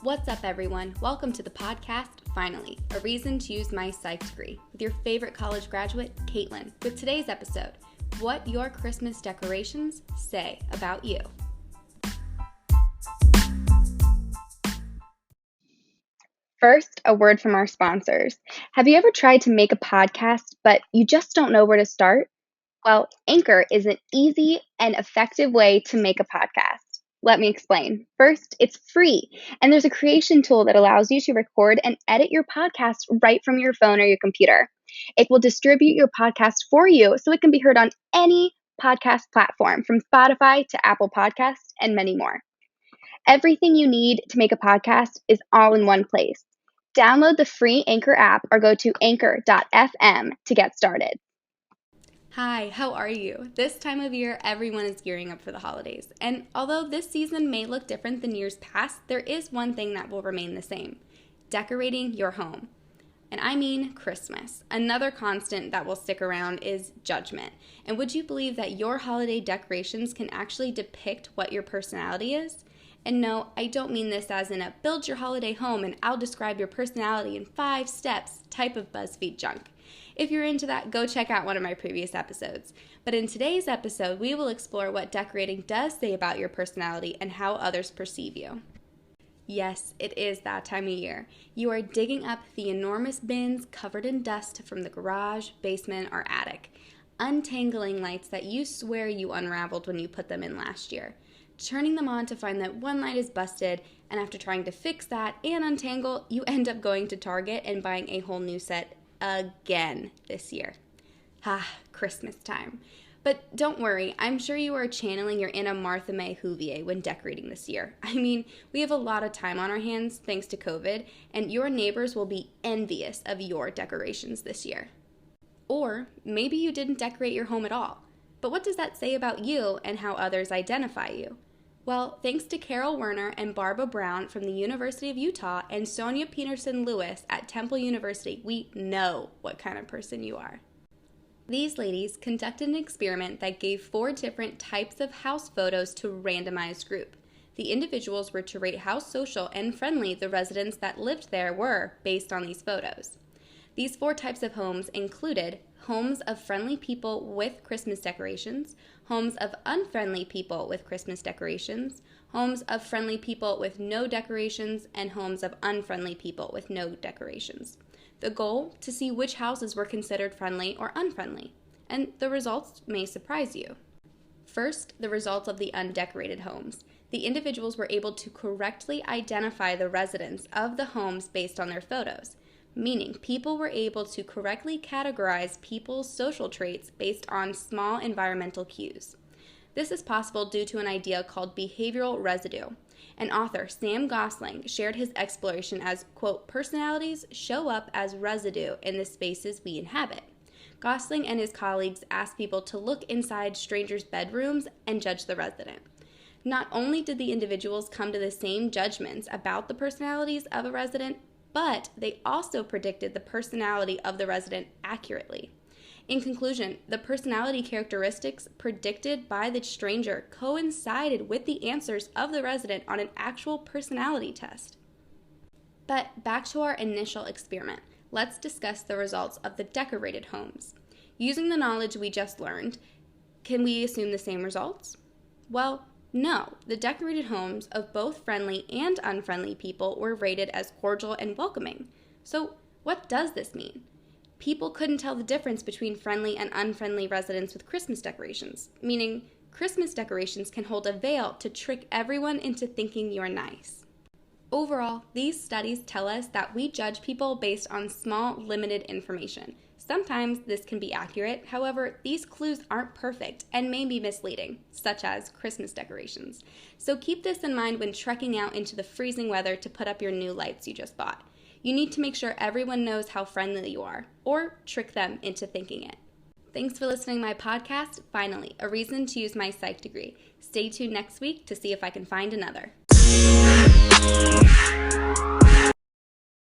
What's up, everyone? Welcome to the podcast, Finally, a reason to use my psych degree, with your favorite college graduate, Caitlin, with today's episode, What Your Christmas Decorations Say About You. First, a word from our sponsors. Have you ever tried to make a podcast, but you just don't know where to start? Well, Anchor is an easy and effective way to make a podcast. Let me explain. First, it's free, and there's a creation tool that allows you to record and edit your podcast right from your phone or your computer. It will distribute your podcast for you so it can be heard on any podcast platform, from Spotify to Apple Podcasts and many more. Everything you need to make a podcast is all in one place. Download the free Anchor app or go to anchor.fm to get started. Hi, how are you? This time of year, everyone is gearing up for the holidays. And although this season may look different than years past, there is one thing that will remain the same: decorating your home. And I mean Christmas. Another constant that will stick around is judgment. And would you believe that your holiday decorations can actually depict what your personality is? And no, I don't mean this as in a build your holiday home and I'll describe your personality in 5 steps type of BuzzFeed junk. If you're into that, go check out one of my previous episodes. But in today's episode, we will explore what decorating does say about your personality and how others perceive you. Yes, it is that time of year. You are digging up the enormous bins covered in dust from the garage, basement, or attic, untangling lights that you swear you unraveled when you put them in last year, turning them on to find that one light is busted, and after trying to fix that and untangle, you end up going to Target and buying a whole new set again this year. Christmas time. But don't worry, I'm sure you are channeling your inner Martha May Whovier when decorating this year. I mean, we have a lot of time on our hands thanks to COVID, and your neighbors will be envious of your decorations this year. Or maybe you didn't decorate your home at all. But what does that say about you and how others identify you? Well, thanks to Carol Werner and Barbara Brown from the University of Utah and Sonia Peterson Lewis at Temple University, we know what kind of person you are. These ladies conducted an experiment that gave 4 different types of house photos to a randomized group. The individuals were to rate how social and friendly the residents that lived there were based on these photos. These 4 types of homes included homes of friendly people with Christmas decorations, homes of unfriendly people with Christmas decorations, homes of friendly people with no decorations, and homes of unfriendly people with no decorations. The goal? To see which houses were considered friendly or unfriendly. And the results may surprise you. First, the results of the undecorated homes. The individuals were able to correctly identify the residents of the homes based on their photos, meaning people were able to correctly categorize people's social traits based on small environmental cues. This is possible due to an idea called behavioral residue. And author Sam Gosling shared his exploration as, quote, personalities show up as residue in the spaces we inhabit. Gosling and his colleagues asked people to look inside strangers' bedrooms and judge the resident. Not only did the individuals come to the same judgments about the personalities of a resident, but they also predicted the personality of the resident accurately. In conclusion, the personality characteristics predicted by the stranger coincided with the answers of the resident on an actual personality test. But back to our initial experiment, let's discuss the results of the decorated homes. Using the knowledge we just learned, can we assume the same results? Well, no, the decorated homes of both friendly and unfriendly people were rated as cordial and welcoming. So what does this mean? People couldn't tell the difference between friendly and unfriendly residents with Christmas decorations, meaning Christmas decorations can hold a veil to trick everyone into thinking you're nice. Overall, these studies tell us that we judge people based on small, limited information. Sometimes this can be accurate, however, these clues aren't perfect and may be misleading, such as Christmas decorations. So keep this in mind when trekking out into the freezing weather to put up your new lights you just bought. You need to make sure everyone knows how friendly you are, or trick them into thinking it. Thanks for listening to my podcast, Finally, a reason to use my psych degree. Stay tuned next week to see if I can find another.